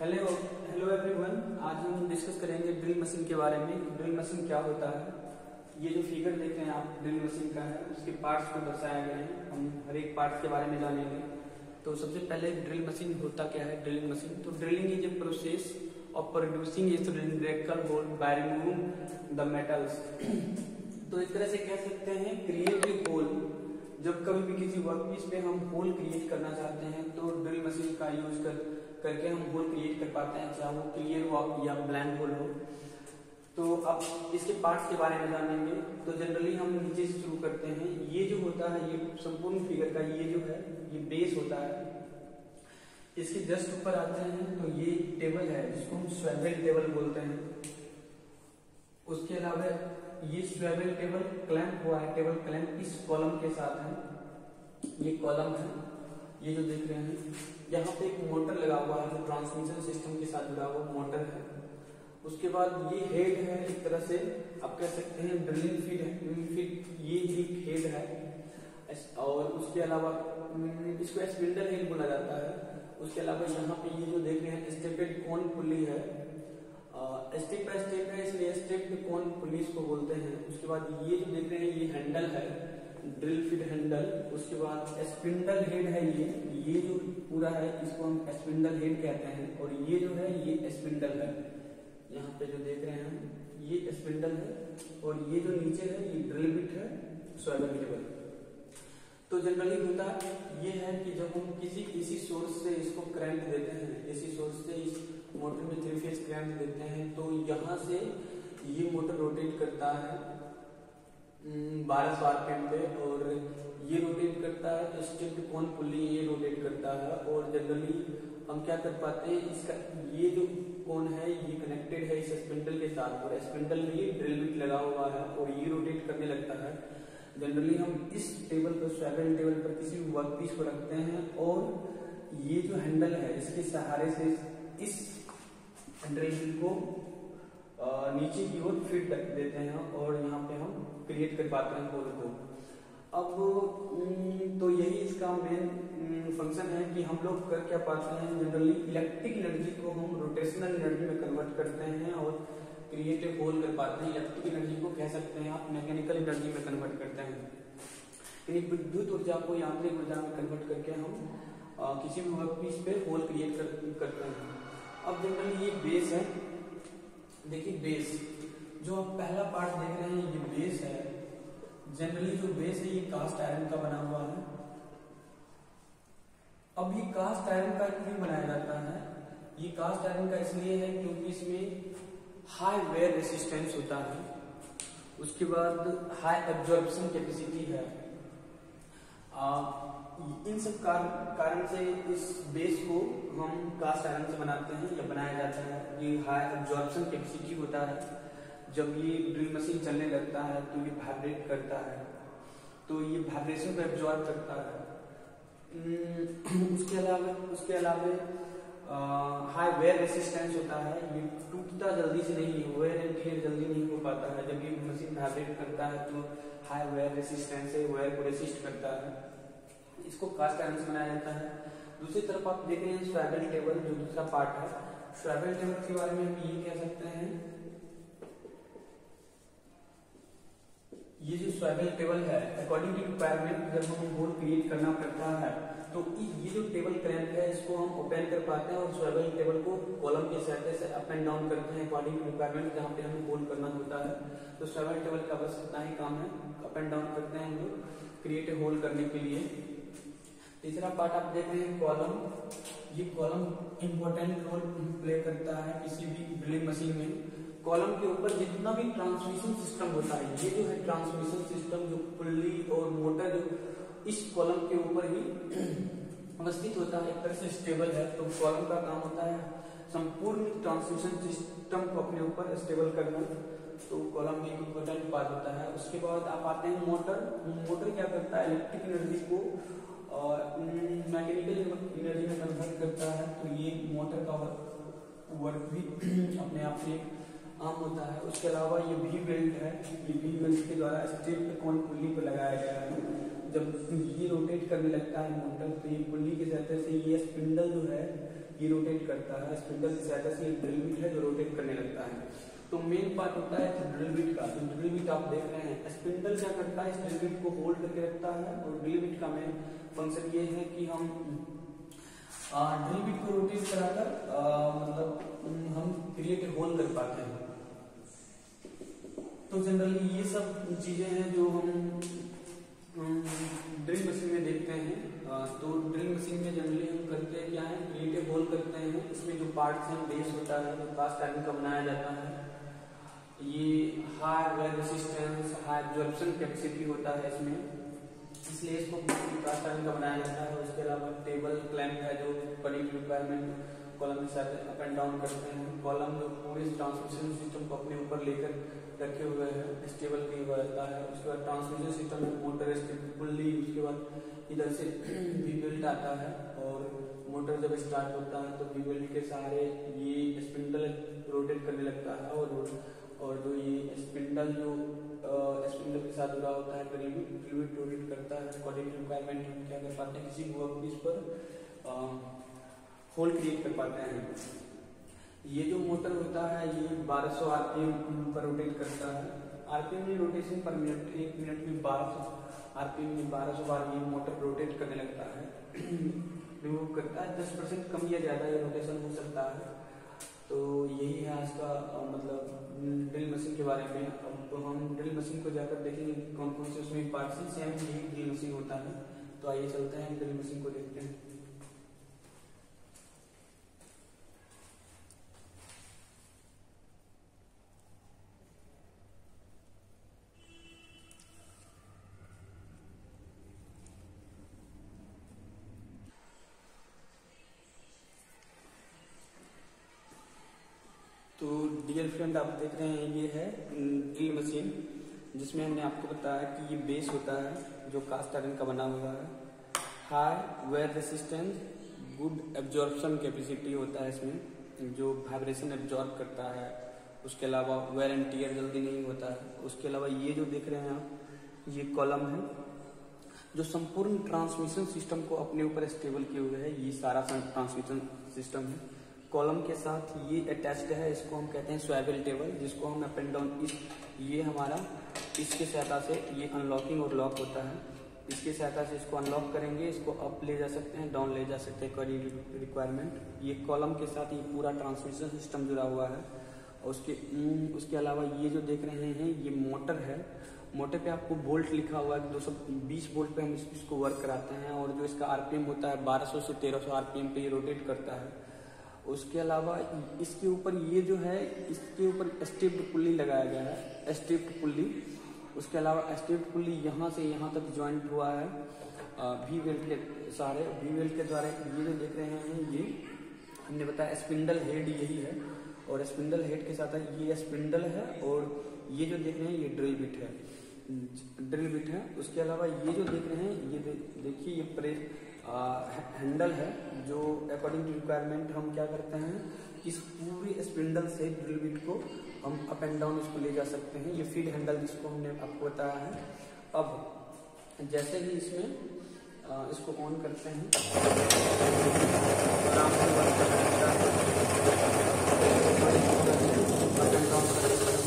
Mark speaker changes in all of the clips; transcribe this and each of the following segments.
Speaker 1: Hello hello everyone. आज हम discuss करेंगे ड्रिल मशीन के बारे में। ड्रिल मशीन क्या होता है। ये जो फिगर देख रहे हैं आप ड्रिल मशीन का है, उसके पार्ट्स को दर्शाया गया है। हम हर एक पार्ट के बारे में जानेंगे। तो सबसे पहले ड्रिल मशीन होता क्या है। ड्रिलिंग मशीन तो drilling is a process of producing a cylindrical hole by removing the metals. तो इस तरह से कह सकते हैं क्रिएट ए होल। जब कभी भी किसी वर्कपीस पे हम होल क्रिएट करना चाहते हैं तो ड्रिल मशीन का यूज करके हम होल क्रिएट कर पाते हैं, चाहे वो क्लियर हो या ब्लैंक होल हो। तो अब इसके पार्ट्स के बारे में जानेंगे। तो जनरली हम नीचे से शुरू करते हैं। ये जो होता है, ये संपूर्ण फिगर का ये जो है ये बेस होता है। इसके जस्ट ऊपर आते हैं तो ये टेबल है जिसको हम स्वेबल टेबल बोलते हैं। उसके अलावा ये स्वेबल टेबल क्लैंप हुआ है। टेबल क्लैंप इस कॉलम के साथ है। ये कॉलम है, ये जो देख रहे हैं। यहाँ पे एक मोटर लगा हुआ है जो ट्रांसमिशन सिस्टम के साथ जुड़ा हुआ मोटर है। उसके बाद ये हेड है, एक तरह से आप कह सकते हैं ड्रिलिंग फीड है। ड्रिलिंग फीड ये एक हेड है। और उसके अलावा इसको स्पिंडल हेड बोला जाता है। उसके अलावा यहाँ पे ये जो देख रहे हैं स्टेपेड कोन पुली है। स्टेप बाय स्टेप है, इसलिए स्टेप कोन पुलिस को बोलते हैं। उसके बाद ये जो देख रहे हैं ये हैंडल है, ड्रिल फीड हैंडल। उसके बाद स्पिंडल हेड है। ये जो पूरा है इसको हम स्पिंडल हेड कहते हैं। और ये जो है ये स्पिंडल है। यहाँ पे जो देख रहे हैं ये स्पिंडल है। और ये जो नीचे है ये ड्रिल बिट है, स्वेबल टेबल। तो जनरली होता ये है कि जब हम किसी सोर्स से इसको करंट देते हैं, किसी सोर्स से इस मोटर में 3 फेज करंट देते हैं, तो यहाँ से ये मोटर रोटेट करता है 1200 आरपीएम पे। और ये रोटेट करता है तो स्टेप्ड कोन पुली ये रोटेट करता है। और जनरली हम क्या कर पाते हैं, इसका ये जो कोन है ये कनेक्टेड है इस स्पिंडल के साथ। और स्पिंडल में ये ड्रिल बिट लगा हुआ है और ये रोटेट करने लगता है। जनरली हम इस टेबल पर, स्वेबल टेबल पर किसी भी वर्कपीस को रखते हैं और ये जो हैंडल है इसके सहारे से इस ड्रिल बिट को नीचे की ओर फिट देते हैं और यहाँ पे हम क्रिएट कर पाते हैं होल को। अब तो यही इसका मेन फंक्शन है कि हम लोग कर क्या पाते हैं, जनरली इलेक्ट्रिक एनर्जी को हम रोटेशनल एनर्जी में कन्वर्ट करते हैं और क्रिएटिव होल कर पाते हैं। इलेक्ट्रिक एनर्जी को कह सकते हैं आप मैकेनिकल एनर्जी में कन्वर्ट करते हैं। यानी विद्युत ऊर्जा को यांत्रिक ऊर्जा में कन्वर्ट करके हम किसी भी वर्कपीस पे होल क्रिएट करते हैं। अब जनरली ये बेस है। देखिए बेस जो आप पहला पार्ट देख रहे हैं ये बेस है। जनरली जो बेस है ये कास्ट आयरन का बना हुआ है। अब ये कास्ट आयरन का क्यों बनाया जाता है, ये कास्ट आयरन का इसलिए है क्योंकि इसमें हाई वेयर रेसिस्टेंस होता है। उसके बाद हाई एब्जॉर्प्शन कैपेसिटी है। इन सब कारण से इस बेस को हम कास्ट आयरन से बनाते हैं या बनाया जाता है। ये हाई एब्जॉर्प्शन कैपेसिटी होता है। जब ये ड्रिल मशीन चलने लगता है तो ये वाइब्रेट करता है, तो ये वाइब्रेशन को एब्जॉर्ब करता है। उसके अलावा हाई वेयर रेसिस्टेंस होता है। ये टूटता जल्दी से नहीं है, वेयर एंड टियर जल्दी नहीं हो पाता है। जब ये मशीन वाइब्रेट करता है तो हाई वेयर रेसिस्टेंस से वेयर को रेसिस्ट करता है। इसको कास्ट आयरन से बनाया जाता है। दूसरी तरफ आप देख रहे हैं स्वेबल टेबल जो दूसरा पार्ट है। स्वेबल टेबल के बारे में हम ये कह सकते हैं, ये जो स्वेबल टेबल है अकॉर्डिंग टू रिक्वायरमेंट जब हम होल क्रिएट करना पड़ता है तो ये जो टेबल क्रैंप है इसको हम ओपन कर पाते हैं और स्वेबल टेबल को कॉलम के सहायता से अप एंड डाउन करते हैं अकॉर्डिंग टू रिक्वायरमेंट जहाँ पे हमें होल करना होता है। तो स्वेबल टेबल का बस इतना ही काम है, अप एंड डाउन करते हैं हम लोग क्रिएट ए होल करने के लिए। तीसरा पार्ट आप देख रहे हैं कॉलम। ये कॉलम इंपॉर्टेंट रोल प्ले करता है किसी भी ड्रिलिंग मशीन में। कॉलम के ऊपर जितना भी ट्रांसमिशन सिस्टम होता है, ये जो है ट्रांसमिशन सिस्टम जो पुल्ली और मोटर जो इस कॉलम के ऊपर ही अवस्थित होता है, एक तरह से स्टेबल है। तो कॉलम का काम होता है संपूर्ण ट्रांसमिशन सिस्टम को अपने ऊपर स्टेबल करना। तो कॉलम एक इम्पोर्टेंट पार्ट होता है। उसके बाद आप आते हैं मोटर। मोटर क्या करता है, इलेक्ट्रिक एनर्जी को मैकेनिकल एनर्जी में कन्वर्ट करता है। तो ये मोटर का वर्क भी अपने आप से आम होता है। उसके अलावा ये भी बेल्ट है, ये भी बेल्ट के द्वारा स्टेप कोन पुल्ली पर लगाया गया है। जब ये रोटेट करने लगता है मोटर, तो ये पुल्ली की सहायता से ये स्पिंडल जो है ये रोटेट करता है। स्पिंडल की सहायता से ये ड्रिल बिट है जो रोटेट करने लगता है। तो मेन पार्ट होता है ड्रिल बिट का। तो ड्रिल बिट आप देख रहे हैं, स्पिंडल क्या करता है, इस ड्रिल बिट को होल्ड करके रखता है। और ड्रिल बिट का मेन फंक्शन ये है कि हम ड्रिल बिट को रोटेट कराकर मतलब हम क्रिएट होल कर पाते हैं। तो जनरली ये सब चीजें हैं जो हम ड्रिल मशीन में देखते हैं। तो ड्रिल मशीन में जनरली हम करते हैं क्या है, क्रिएटिव होल करते हैं। इसमें जो पार्ट्स हैं बेस होता है जो कास्ट आयरन का बनाया जाता है। ये high wear resistance, high absorption capacity होता है इसमें, इसलिए इसको कास्ट आयरन का बनाया जाता है। उसके अलावा टेबल क्लैंप है जो बड़ी रिक्वायरमेंट कॉलम के साथ अप एंड डाउन करते हैं। कॉलम जो पूरे ट्रांसमिशन सिस्टम को अपने ऊपर लेकर रखे हुए हैं, स्टेबल भी रहता है। उसके बाद ट्रांसमिशन सिस्टम में मोटर पुल्ली, उसके बाद इधर से वी बेल्ट आता है। और मोटर जब स्टार्ट होता है तो वी बेल्ट के सहारे ये स्पिंडल रोटेट करने लगता है। और जो ये स्पिंडल जो स्पिंडल के साथ जुड़ा होता है ड्रिल बिट रोटेट करता है। अकॉर्डिंग टू रिक्वायरमेंट हम क्या कर पाते हैं, किसी भी वर्क पीस पर होल क्रिएट कर पाते हैं। ये जो मोटर होता है ये 1200 आरपीएम पर रोटेट करता है। आरपीएम में रोटेशन पर मिनट, 1 मिनट में 1200 आरपीएम में 1200 बार ये मोटर रोटेट करने लगता है, रिमूव करता है। 10% कम या ज्यादा ये रोटेशन हो सकता है। तो यही है आज का मतलब ड्रिल मशीन के बारे में। अब हम ड्रिल मशीन को जाकर देखेंगे कौन कौन से उसमें पार्ट्स हैं। सेम यही ड्रिल मशीन होता है। तो आइए चलते हैं ड्रिल मशीन को देखते हैं। तो डियर फ्रेंड, आप देख रहे हैं ये है ड्रिल मशीन, जिसमें हमने आपको बताया कि ये बेस होता है जो कास्ट आयरन का बना हुआ है। High wear resistance, good absorption capacity होता है इसमें, जो वाइब्रेशन एब्जॉर्ब करता है। उसके अलावा वेयर एंड टियर जल्दी नहीं होता है। उसके अलावा ये जो देख रहे हैं आप, ये कॉलम है जो संपूर्ण ट्रांसमिशन सिस्टम को अपने ऊपर स्टेबल किए हुए है। ये सारा ट्रांसमिशन सिस्टम है। कॉलम के साथ ये अटैच्ड है, इसको हम कहते हैं स्वेवल टेबल, जिसको हम अप एंड डाउन ये हमारा इसके सहायता से ये अनलॉकिंग और लॉक होता है। इसके सहायता से इसको अनलॉक करेंगे, इसको अप ले जा सकते हैं, डाउन ले जा सकते हैं अकॉर्डिंग रिक्वायरमेंट। ये कॉलम के साथ ये पूरा ट्रांसमिशन सिस्टम जुड़ा हुआ है। और उसके अलावा ये जो देख रहे हैं ये मोटर है। मोटर पे आपको बोल्ट लिखा हुआ है, 220 बोल्ट पे हम इसको वर्क कराते हैं। और जो इसका आरपीएम होता है 1200 से 1300 आरपीएम पे ये रोटेट करता है। उसके अलावा इसके ऊपर ये जो है, इसके ऊपर स्टेप्ड पुल्ली लगाया गया है, स्टेप्ड पुल्ली। उसके अलावा स्टेप्ड पुल्ली यहाँ से यहाँ तक ज्वाइंट हुआ है वी वेल्ट के सहारे। वी वेल्ट के द्वारा ये जो देख रहे हैं ये हमने बताया स्पिंडल हेड यही है। और स्पिंडल हेड के साथ ये स्पिंडल है। और ये जो देख रहे हैं ये ड्रिल बिट है, ड्रिल बिट है। उसके अलावा ये जो देख रहे हैं ये देखिए ये प्रेस हैंडल है, जो अकॉर्डिंग टू रिक्वायरमेंट हम क्या करते हैं, इस पूरे स्पिंडल से ड्रिल बिट को हम अप एंड डाउन इसको ले जा सकते हैं। ये फीड हैंडल जिसको हमने आपको बताया है। अब जैसे ही इसमें इसको ऑन करते हैं, आराम से वर्क कर सकता है। अप एंड डाउन कर सकते हैं।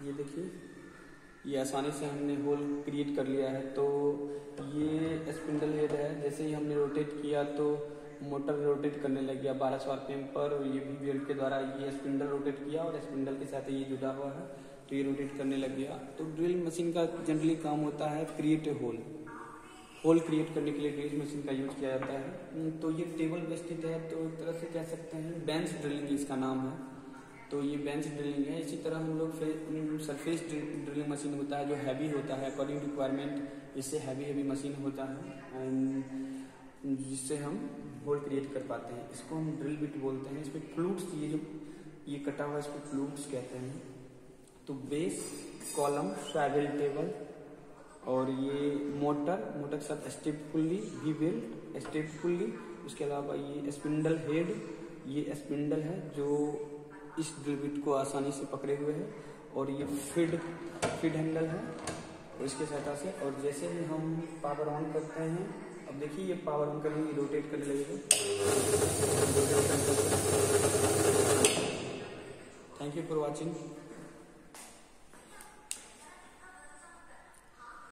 Speaker 1: ये देखिए ये आसानी से हमने होल क्रिएट कर लिया है। तो ये स्पिंडल हेड है, जैसे ही हमने रोटेट किया तो मोटर रोटेट करने लग गया 1200 आरपीएम पर। ये भी बेल्ट के द्वारा ये स्पिंडल रोटेट किया और स्पिंडल के साथ ये जुड़ा हुआ है तो ये रोटेट करने लग गया। तो ड्रिल मशीन का जनरली काम होता है क्रिएट ए होल क्रिएट करने के लिए ड्रिल मशीन का यूज किया जाता है। तो ये टेबल पे स्थित है, तो एक तरह से कह सकते हैं बेंच ड्रिलिंग इसका नाम है। तो ये बेंच ड्रिलिंग है। इसी तरह हम लोग फिर सरफेस ड्रिलिंग मशीन होता है जो हैवी होता है, अकॉर्डिंग रिक्वायरमेंट इससे हैवी मशीन होता है एंड जिससे हम होल क्रिएट कर पाते हैं। इसको हम ड्रिल बिट बोलते हैं। इसमें फ्लूट्स, ये कटा हुआ इसको फ्लूट्स कहते हैं। तो बेस, कॉलम, स्वेवल टेबल और ये मोटर के साथ step pulley, we belt, step pulley. उसके अलावा ये स्पिंडल हेड, ये स्पिंडल है जो इस ड्रिल बिट को आसानी से पकड़े हुए है और ये फीड हैंडल है और इसके सहायता से। और जैसे ही हम पावर ऑन करते हैं, अब देखिए ये पावर ऑन करेंगे, रोटेट करने लगेगा। Thank you for watching.